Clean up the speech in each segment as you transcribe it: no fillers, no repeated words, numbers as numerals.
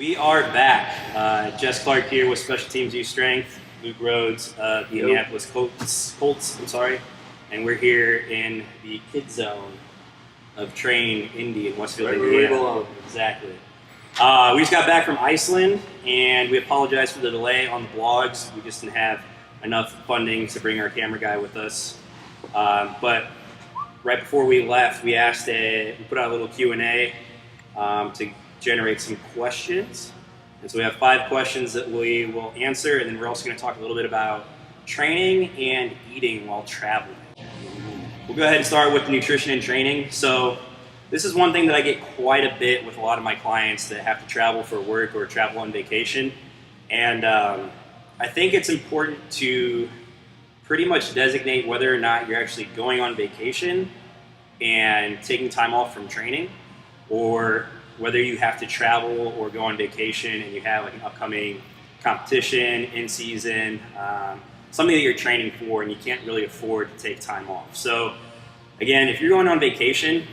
We are back. Jess Clark here with Special Teams U Strength, Luke Rhodes, the Indianapolis Colts, and we're here in the kid zone of Train Indy in Westfield, Indiana. Exactly. We just got back from Iceland, and we apologize for the delay on the vlogs. We just didn't have enough funding to bring our camera guy with us. But right before we left, we put out a little Q&A to generate some questions. And so we have 5 questions that we will answer, and then we're also going to talk a little bit about training and eating while traveling. We'll go ahead and start with nutrition and training. So this is one thing that I get quite a bit with a lot of my clients that have to travel for work or travel on vacation. And I think it's important to pretty much designate whether or not you're actually going on vacation and taking time off from training, or whether you have to travel or go on vacation and you have like an upcoming competition in season, something that you're training for and you can't really afford to take time off. So again, if you're going on vacation,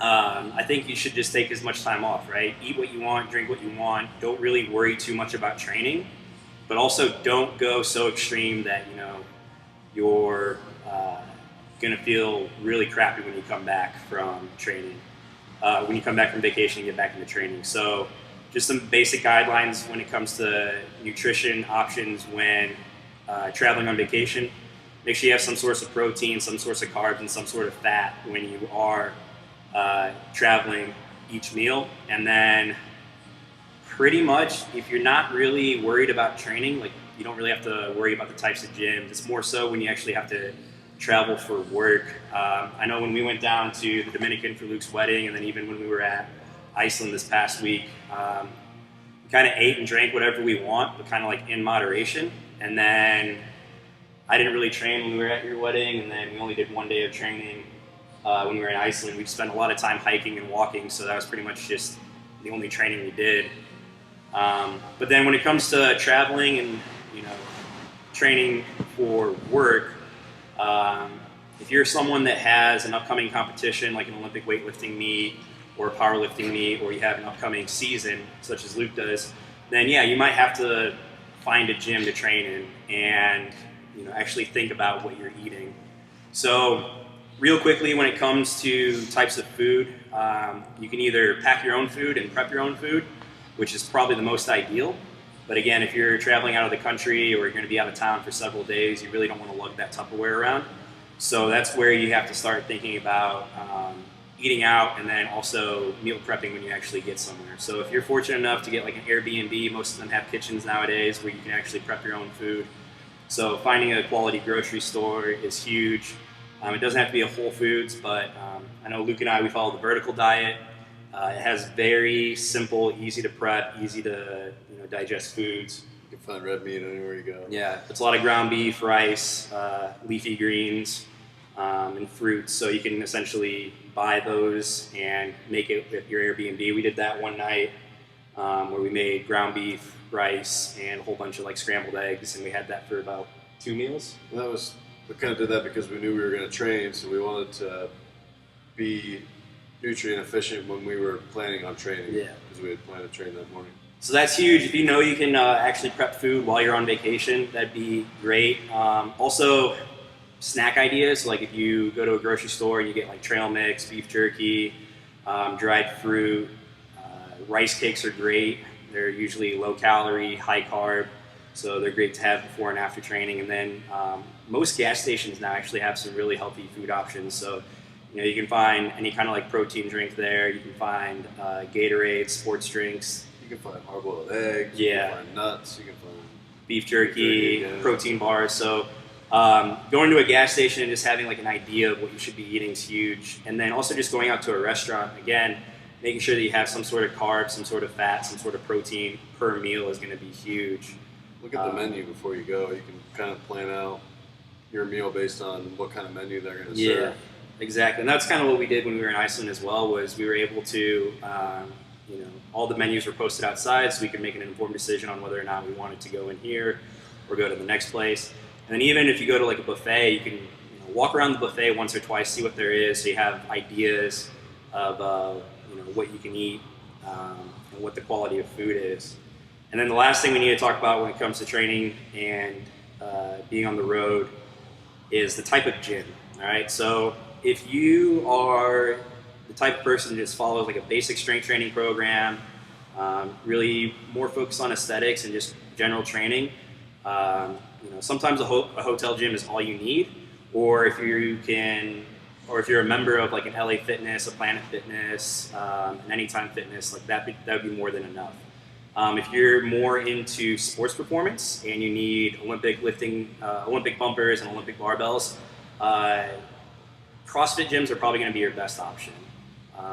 I think you should just take as much time off, right? Eat what you want, drink what you want. Don't really worry too much about training, but also don't go so extreme that you're gonna feel really crappy when you come back from training. When you come back from vacation and get back into training. So just some basic guidelines when it comes to nutrition options when traveling on vacation. Make sure you have some source of protein, some source of carbs, and some sort of fat when you are traveling each meal. And then pretty much, if you're not really worried about training, like you don't really have to worry about the types of gyms. It's more so when you actually have to travel for work. I know when we went down to the Dominican for Luke's wedding, and then even when we were at Iceland this past week, we kind of ate and drank whatever we want, but kind of like in moderation. And then I didn't really train when we were at your wedding, and then we only did 1 day of training when we were in Iceland. We spent a lot of time hiking and walking, so that was pretty much just the only training we did. But then when it comes to traveling and training for work, if you're someone that has an upcoming competition like an Olympic weightlifting meet or a powerlifting meet, or you have an upcoming season such as Luke does, then yeah, you might have to find a gym to train in and actually think about what you're eating. So real quickly, when it comes to types of food, you can either pack your own food and prep your own food, which is probably the most ideal. But again, if you're traveling out of the country or you're going to be out of town for several days, you really don't want to lug that Tupperware around. So that's where you have to start thinking about eating out, and then also meal prepping when you actually get somewhere. So if you're fortunate enough to get like an Airbnb, most of them have kitchens nowadays where you can actually prep your own food. So finding a quality grocery store is huge. It doesn't have to be a Whole Foods, but I know Luke and I, we follow the vertical diet. It has very simple, easy to prep, easy to digest foods. You can find red meat anywhere you go. Yeah, it's a lot of ground beef, rice, leafy greens, and fruits. So you can essentially buy those and make it with your Airbnb. We did that one night where we made ground beef, rice, and a whole bunch of like scrambled eggs, and we had that for about 2 meals. We kind of did that because we knew we were going to train, so we wanted to be nutrient efficient when we were planning on training. Yeah, because we had planned to train that morning. So that's huge. If you can actually prep food while you're on vacation, that'd be great. Also, snack ideas. Like if you go to a grocery store and you get like trail mix, beef jerky, dried fruit, rice cakes are great. They're usually low calorie, high carb, so they're great to have before and after training. And then most gas stations now actually have some really healthy food options. So you can find any kind of like protein drink there. You can find Gatorade, sports drinks. You can find hard-boiled eggs. Yeah. You can find nuts. You can find beef jerky, protein bars. So going to a gas station and just having like an idea of what you should be eating is huge. And then also just going out to a restaurant, again, making sure that you have some sort of carbs, some sort of fat, some sort of protein per meal is going to be huge. Look at the menu before you go. You can kind of plan out your meal based on what kind of menu they're going to serve. Yeah, exactly. And that's kind of what we did when we were in Iceland as well, was we were able to, all the menus were posted outside, so we could make an informed decision on whether or not we wanted to go in here or go to the next place. And then even if you go to like a buffet, you can walk around the buffet once or twice, see what there is, so you have ideas of what you can eat and what the quality of food is. And then the last thing we need to talk about when it comes to training and being on the road is the type of gym. All right, so if you are the type of person that just follows like a basic strength training program, really more focused on aesthetics and just general training, sometimes a hotel gym is all you need. Or if you're a member of like an LA Fitness, a Planet Fitness, an Anytime Fitness, like that would be more than enough. If you're more into sports performance and you need Olympic lifting, Olympic bumpers and Olympic barbells, CrossFit gyms are probably going to be your best option.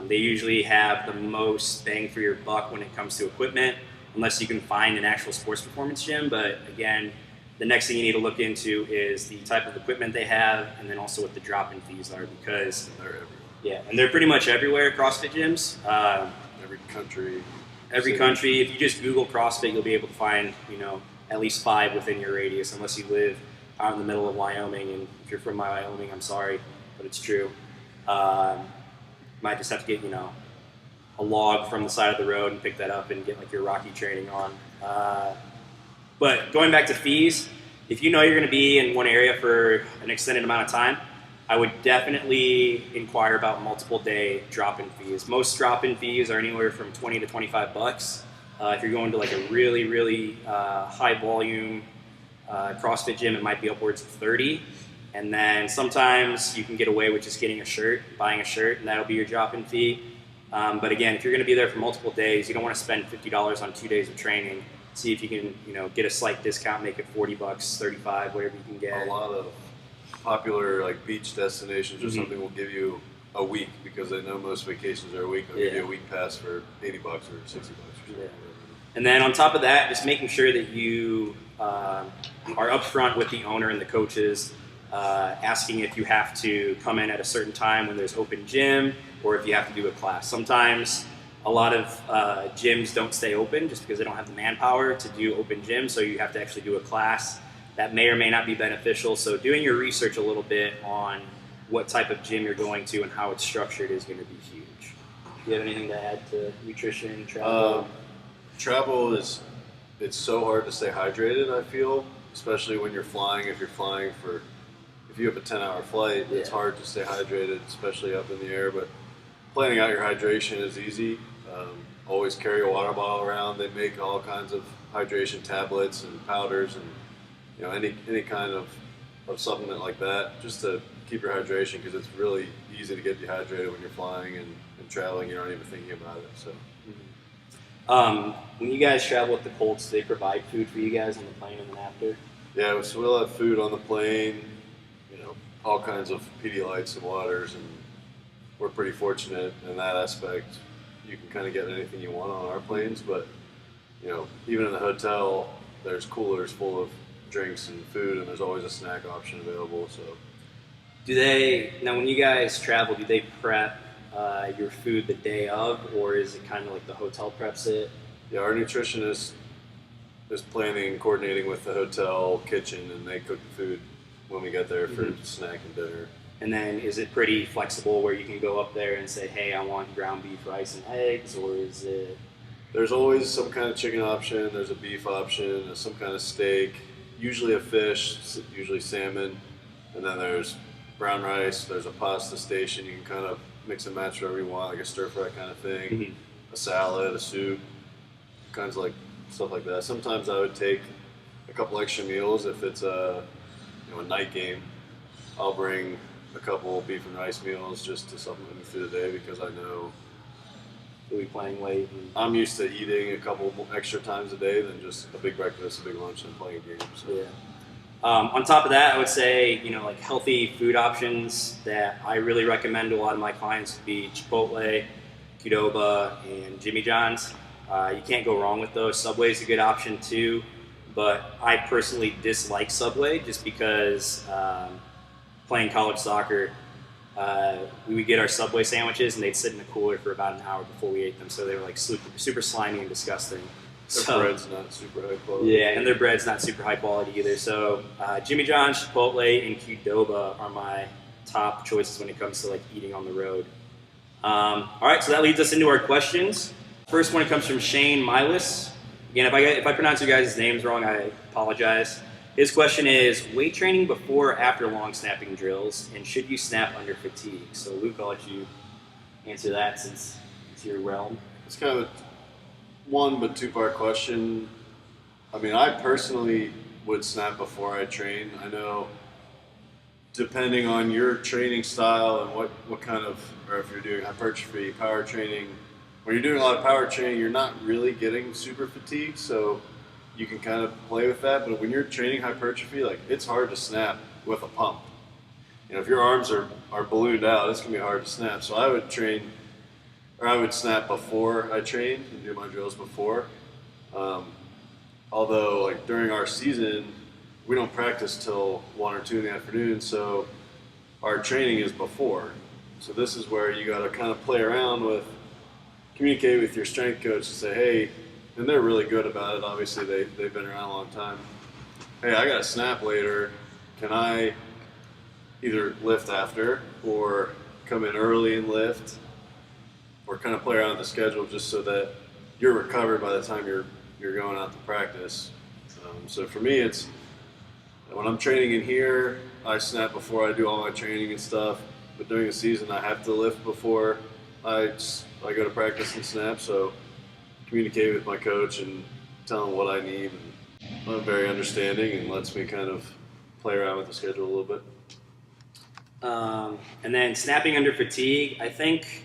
They usually have the most bang for your buck when it comes to equipment, unless you can find an actual sports performance gym. But again, the next thing you need to look into is the type of equipment they have, and then also what the drop-in fees are, because they're everywhere. Yeah, and they're pretty much everywhere, CrossFit gyms. Every country. Country. If you just Google CrossFit, you'll be able to find, at least 5 within your radius, unless you live out in the middle of Wyoming. And if you're from Wyoming, I'm sorry, but it's true. Might just have to get, a log from the side of the road and pick that up and get like your Rocky training on. But going back to fees, if you know you're going to be in one area for an extended amount of time, I would definitely inquire about multiple day drop-in fees. Most drop-in fees are anywhere from $20 to $25. If you're going to like a really, really high volume CrossFit gym, it might be upwards of $30. And then sometimes you can get away with just getting buying a shirt, and that'll be your drop-in fee. But again, if you're going to be there for multiple days, you don't want to spend $50 on 2 days of training. See if you can, get a slight discount, make it $40, $35, whatever you can get. A lot of popular like beach destinations or something will give you a week, because they know most vacations are a week. They'll give you a week pass for $80 or $60 or something. Yeah. And then on top of that, just making sure that you are upfront with the owner and the coaches, asking if you have to come in at a certain time when there's open gym, or if you have to do a class. Sometimes a lot of gyms don't stay open just because they don't have the manpower to do open gym, so you have to actually do a class. That may or may not be beneficial. So doing your research a little bit on what type of gym you're going to and how it's structured is going to be huge. Do you have anything to add to nutrition, travel? Travel it's so hard to stay hydrated, I feel, especially when you're flying. If you have a 10-hour flight, it's hard to stay hydrated, especially up in the air. But planning out your hydration is easy. Always carry a water bottle around. They make all kinds of hydration tablets and powders and any kind of supplement like that, just to keep your hydration, because it's really easy to get dehydrated when you're flying and traveling. You're not even thinking about it. So, when you guys travel with the Colts, do they provide food for you guys on the plane and then after? Yeah, so we'll have food on the plane. All kinds of Pedialytes and waters, and we're pretty fortunate in that aspect. You can kind of get anything you want on our planes, but even in the hotel, there's coolers full of drinks and food, and there's always a snack option available. So, when you guys travel, do they prep your food the day of, or is it kind of like the hotel preps it? Yeah, our nutritionist is coordinating with the hotel kitchen, and they cook the food when we get there for snack and dinner. And then is it pretty flexible where you can go up there and say, hey, I want ground beef, rice, and eggs, or is it? There's always some kind of chicken option, there's a beef option, some kind of steak, usually a fish, usually salmon, and then there's brown rice, there's a pasta station. You can kind of mix and match whatever you want, like a stir fry kind of thing, a salad, a soup, kinds of like stuff like that. Sometimes I would take a couple extra meals if it's a night game. I'll bring a couple beef and rice meals just to supplement me through the day, because I know you'll be playing late. I'm used to eating a couple extra times a day than just a big breakfast, a big lunch, and playing a game. So. Yeah. On top of that, I would say, like healthy food options that I really recommend to a lot of my clients would be Chipotle, Qdoba, and Jimmy John's. You can't go wrong with those. Subway's a good option too, but I personally dislike Subway just because playing college soccer, we would get our Subway sandwiches and they'd sit in the cooler for about an hour before we ate them, so they were like super slimy and disgusting. Their bread's not super high quality. Yeah, and their bread's not super high quality either. So Jimmy John's, Chipotle, and Qdoba are my top choices when it comes to like eating on the road. All right, so that leads us into our questions. First one comes from Shane Milas. Again, if I pronounce you guys' names wrong, I apologize. His question is, weight training before or after long snapping drills, and should you snap under fatigue? So Luke, I'll let you answer that since it's your realm. It's kind of a one but two-part question. I mean, I personally would snap before I train. I know depending on your training style and what kind of, or if you're doing hypertrophy, power training, when you're doing a lot of power training, you're not really getting super fatigued, so you can kind of play with that. But when you're training hypertrophy, like, it's hard to snap with a pump. You know, if your arms are ballooned out, it's gonna be hard to snap. So I would train, or I would snap before I train and do my drills before. Although, like, during our season, we don't practice till 1 or 2 in the afternoon, so our training is before. So this is where you got to kind of play around with, communicate with your strength coach and say, hey, and they're really good about it. Obviously, they've been around a long time. Hey, I got to snap later. Can I either lift after or come in early and lift, or kind of play around with the schedule just so that you're recovered by the time you're going out to practice. So for me, it's when I'm training in here, I snap before I do all my training and stuff. But during the season, I have to lift before I go to practice and snap. So communicate with my coach and tell him what I need. And I'm very understanding and lets me kind of play around with the schedule a little bit. And then snapping under fatigue, I think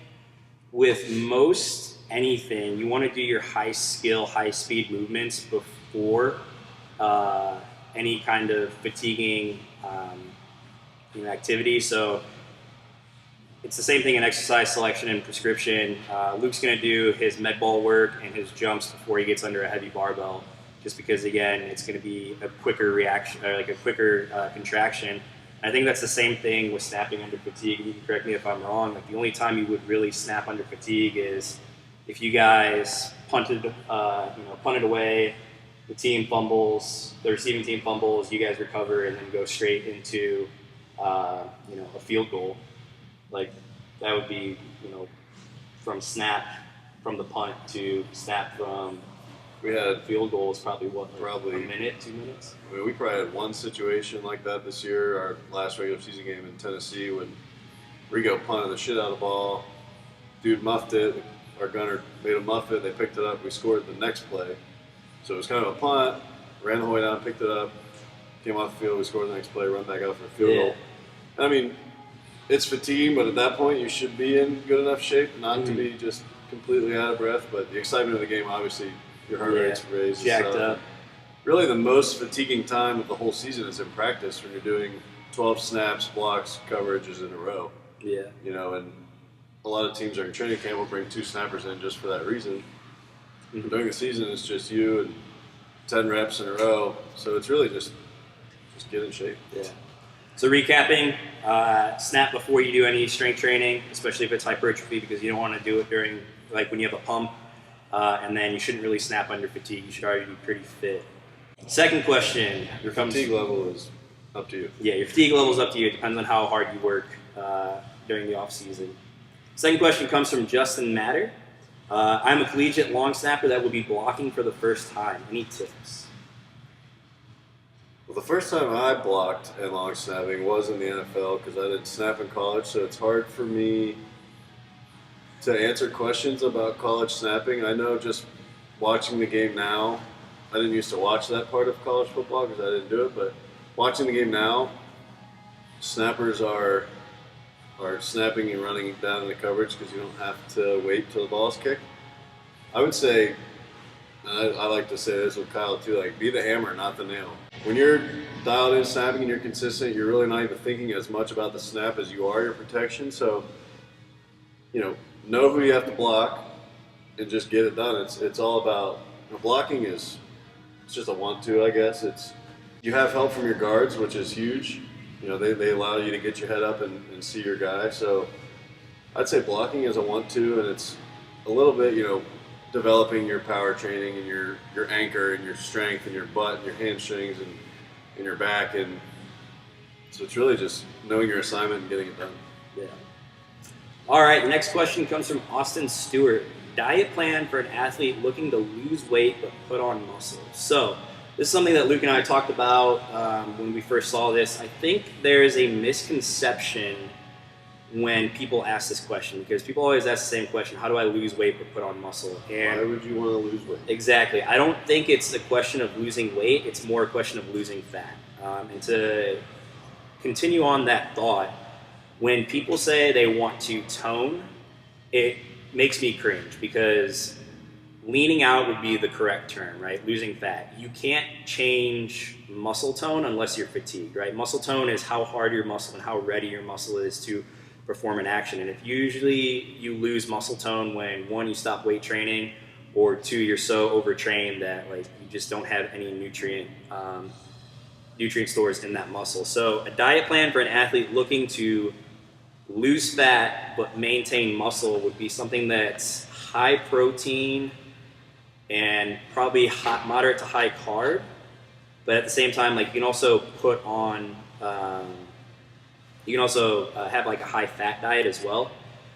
with most anything, you want to do your high skill, high speed movements before any kind of fatiguing activity. So it's the same thing in exercise selection and prescription. Luke's going to do his med ball work and his jumps before he gets under a heavy barbell, just because, again, it's going to be a quicker reaction, or like a quicker contraction. I think that's the same thing with snapping under fatigue. You can correct me if I'm wrong. Like, the only time you would really snap under fatigue is if you guys punted away, the team fumbles, the receiving team fumbles, you guys recover and then go straight into a field goal. Like, that would be, from snap from the punt to snap from field goal is probably a minute, 2 minutes? I mean, we probably had one situation like that this year, our last regular season game in Tennessee, when Rigo punted the shit out of the ball. Dude muffed it. Our gunner made a muff it. They picked it up. We scored the next play. So it was kind of a punt. Ran the whole way down, picked it up, came off the field. We scored the next play, run back out for a field goal. And I mean, it's fatigue, but at that point you should be in good enough shape not to be just completely out of breath. But the excitement of the game, obviously, your heart rate's raised. Jacked up. Really, the most fatiguing time of the whole season is in practice when you're doing 12 snaps, blocks, coverages in a row. Yeah. And a lot of teams during training camp will bring 2 snappers in just for that reason. Mm-hmm. During the season, it's just you and 10 reps in a row. So it's really just get in shape. Yeah. So recapping, snap before you do any strength training, especially if it's hypertrophy, because you don't want to do it during, like, when you have a pump. And then you shouldn't really snap under fatigue. You should already be pretty fit. Second question. Your fatigue level is up to you. Yeah, your fatigue level is up to you. It depends on how hard you work during the off season. Second question comes from Justin Matter. I'm a collegiate long snapper that will be blocking for the first time. Any tips? Well, the first time I blocked and long snapping was in the NFL because I didn't snap in college, so it's hard for me to answer questions about college snapping. I know just watching the game now, I didn't used to watch that part of college football because I didn't do it, but watching the game now, snappers are snapping and running down in the coverage because you don't have to wait till the ball's kicked. I would say, and I like to say this with Kyle too, like, be the hammer, not the nail. When you're dialed in snapping and you're consistent, you're really not even thinking as much about the snap as you are your protection. So, know who you have to block and just get it done. It's all about, blocking it's just a 1-2, I guess. You have help from your guards, which is huge. They allow you to get your head up and see your guy. So I'd say blocking is a 1-2, and it's a little bit, developing your power training and your anchor and your strength and your butt and your hamstrings and your back. And so it's really just knowing your assignment and getting it done. Yeah. All right, next question comes from Austin Stewart. diet plan for an athlete looking to lose weight but put on muscle. So this is something that Luke and I talked about when we first saw this. I think there is a misconception when people ask this question, because people always ask the same question: how do I lose weight but put on muscle? And why would you want to lose weight? Exactly. I don't think it's a question of losing weight. It's more a question of losing fat. And to continue on that thought, when people say they want to tone, it makes me cringe, because leaning out would be the correct term, right? Losing fat. You can't change muscle tone unless you're fatigued, right? Muscle tone is how hard your muscle and how ready your muscle is to perform an action. And if usually you lose muscle tone when, one, you stop weight training, or two, you're so overtrained that like you just don't have any nutrient stores in that muscle. So a diet plan for an athlete looking to lose fat but maintain muscle would be something that's high protein and probably moderate to high carb, but at the same time, like you can also put on have like a high fat diet as well.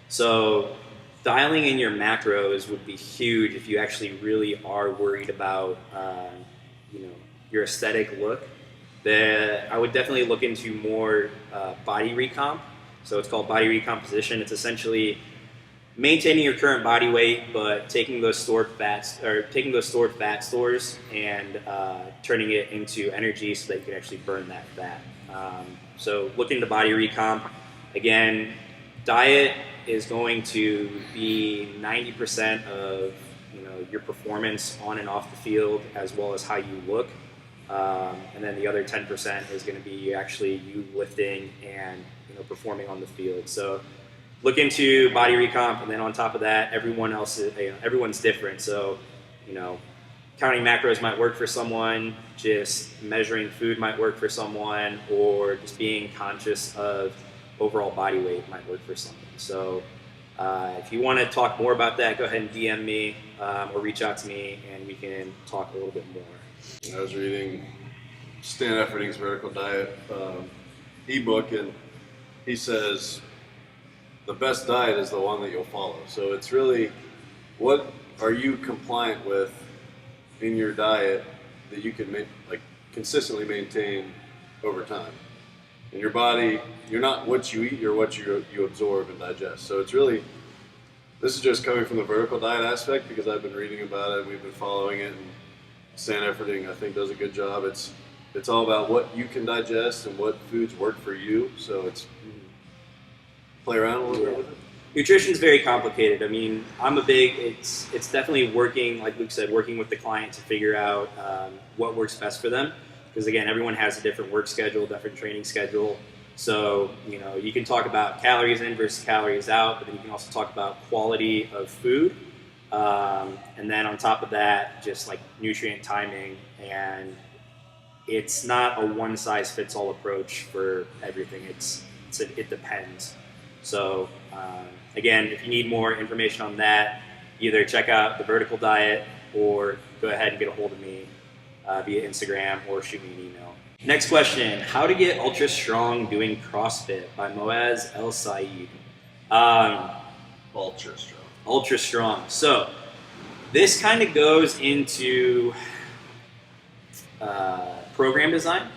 So dialing in your macros would be huge if you actually really are worried about your aesthetic look. I would definitely look into more body recomp. So it's called body recomposition. It's essentially maintaining your current body weight, but taking those stored fat stores and turning it into energy so that you can actually burn that fat. So look into body recomp. Again, diet is going to be 90% of your performance on and off the field, as well as how you look. And then the other 10% is going to be actually you lifting and performing on the field. So look into body recomp, and then on top of that, everyone's different. So counting macros might work for someone, just measuring food might work for someone, or just being conscious of overall body weight might work for someone. So if you want to talk more about that, go ahead and DM me or reach out to me, and we can talk a little bit more. I was reading Stan Efferding's Vertical Diet ebook, and he says the best diet is the one that you'll follow. So it's really, what are you compliant with in your diet that you can consistently maintain over time? In your body, you're not what you eat, you're what you absorb and digest. So it's really, this is just coming from the vertical diet aspect, because I've been reading about it, we've been following it, and Stan Efferding, I think, does a good job. It's all about what you can digest and what foods work for you. So it's play around a little bit with it. Nutrition is very complicated. I mean, it's definitely working, like Luke said, working with the client to figure out what works best for them. Because again, everyone has a different work schedule, different training schedule. So, you can talk about calories in versus calories out, but then you can also talk about quality of food. And then on top of that, just like nutrient timing. And it's not a one-size-fits-all approach for everything. It depends. So again, if you need more information on that, either check out the Vertical Diet or go ahead and get a hold of me via Instagram or shoot me an email. Next question: how to get ultra strong doing CrossFit, by Moaz El Saeed. Ultra strong. So this kind of goes into program design.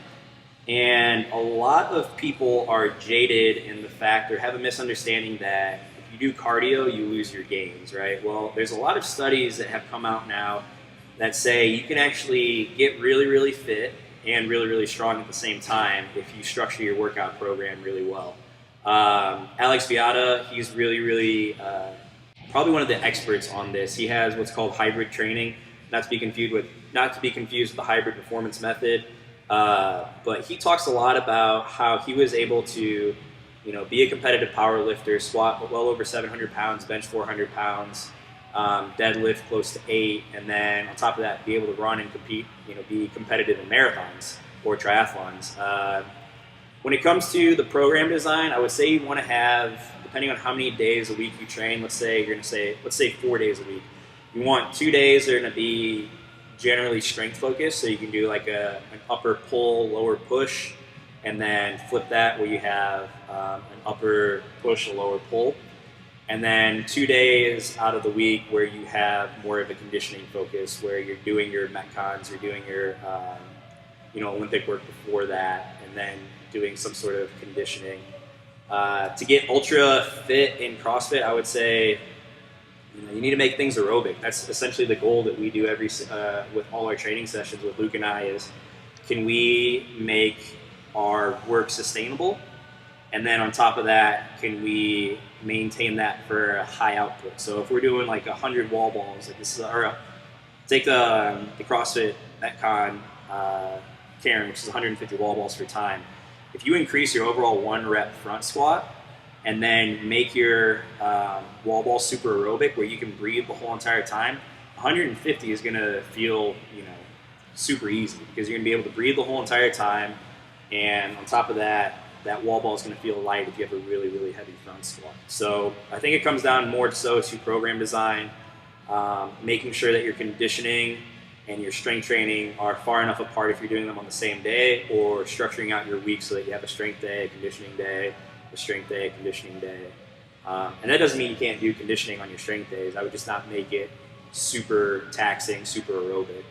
And a lot of people are jaded in the fact, or have a misunderstanding that if you do cardio, you lose your gains, right? Well, there's a lot of studies that have come out now that say you can actually get really, really fit and really, really strong at the same time if you structure your workout program really well. Alex Viada, he's really, really probably one of the experts on this. He has what's called hybrid training, not to be confused with the hybrid performance method. But he talks a lot about how he was able to, be a competitive power lifter, squat well over 700 pounds, bench 400 pounds, deadlift close to 8, and then on top of that, be able to run and compete, be competitive in marathons or triathlons. When it comes to the program design, I would say you want to have, depending on how many days a week you train, let's say 4 days a week. You want 2 days that are going to be generally strength focused, so you can do like an upper pull, lower push, and then flip that where you have an upper push, a lower pull. And then 2 days out of the week where you have more of a conditioning focus, where you're doing your Metcons, you're doing your Olympic work before that, and then doing some sort of conditioning. To get ultra fit in CrossFit, I would say you need to make things aerobic. That's essentially the goal that we do with all our training sessions with Luke and I is, can we make our work sustainable? And then on top of that, can we maintain that for a high output? So if we're doing like 100 wall balls, like this is, take the CrossFit Metcon Karen, which is 150 wall balls for time. If you increase your overall 1 rep front squat and then make your wall ball super aerobic where you can breathe the whole entire time, 150 is gonna feel super easy because you're gonna be able to breathe the whole entire time. And on top of that, that wall ball is going to feel light if you have a really, really heavy front squat. So I think it comes down more so to program design, making sure that your conditioning and your strength training are far enough apart if you're doing them on the same day, or structuring out your week so that you have a strength day, a conditioning day, a strength day, a conditioning day. And that doesn't mean you can't do conditioning on your strength days. I would just not make it super taxing, super aerobic.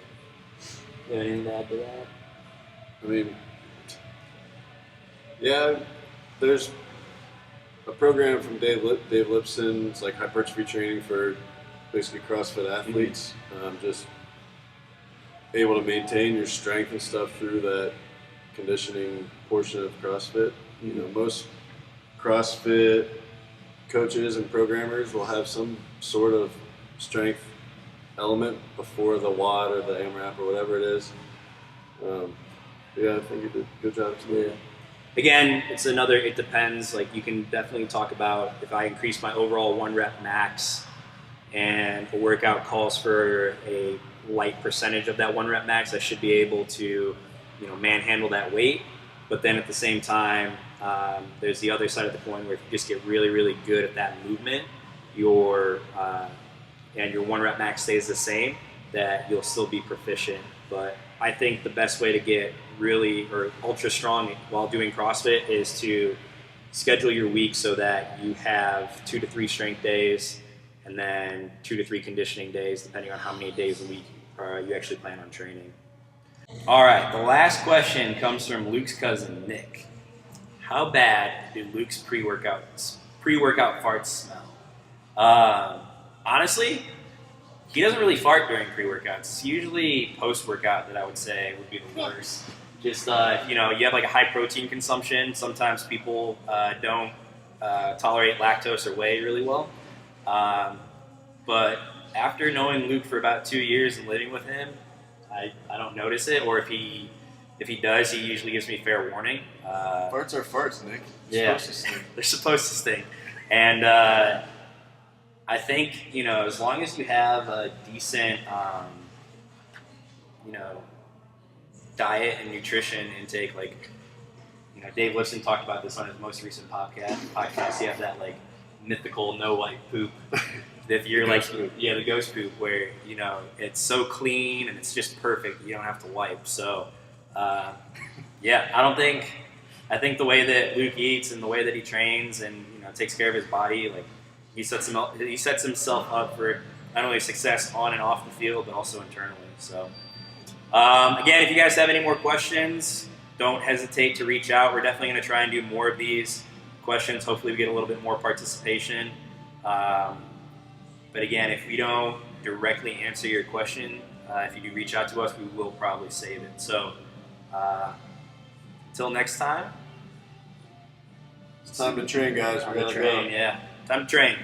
You have anything to add to that? I mean, yeah, there's a program from Dave Lipson. It's like hypertrophy training for basically CrossFit athletes. Just able to maintain your strength and stuff through that conditioning portion of CrossFit. Most CrossFit coaches and programmers will have some sort of strength element before the WOD or the AMRAP or whatever it is. I think you did a good job today. Yeah. Again, it depends. Like, you can definitely talk about if I increase my overall 1 rep max and a workout calls for a light percentage of that 1 rep max, I should be able to, manhandle that weight. But then at the same time, there's the other side of the coin where if you just get really, really good at that movement, and your 1 rep max stays the same, that you'll still be proficient. But I think the best way to get ultra strong while doing CrossFit is to schedule your week so that you have 2 to 3 strength days and then 2 to 3 conditioning days, depending on how many days a week you actually plan on training. All right, the last question comes from Luke's cousin, Nick. How bad do Luke's pre-workout farts smell? Honestly, he doesn't really fart during pre-workouts. It's usually post-workout that I would say would be the worst. Just, you have like a high protein consumption. Sometimes people don't tolerate lactose or whey really well. But after knowing Luke for about 2 years and living with him, I don't notice it. Or if he does, he usually gives me fair warning. Farts are farts, Nick. They're supposed to stink. And I think, as long as you have a decent, diet and nutrition intake, like, Dave Lipson talked about this on his most recent podcast. You have that, like, mythical no wipe poop. If you're the ghost poop, where, it's so clean and it's just perfect, you don't have to wipe. So, I think the way that Luke eats and the way that he trains and, takes care of his body, like, he sets himself up for not only success on and off the field, but also internally. So, again, if you guys have any more questions, don't hesitate to reach out. We're definitely going to try and do more of these questions. Hopefully we get a little bit more participation. But again, if we don't directly answer your question, if you do reach out to us, we will probably save it. So, until next time. It's time to train, guys. Time to train.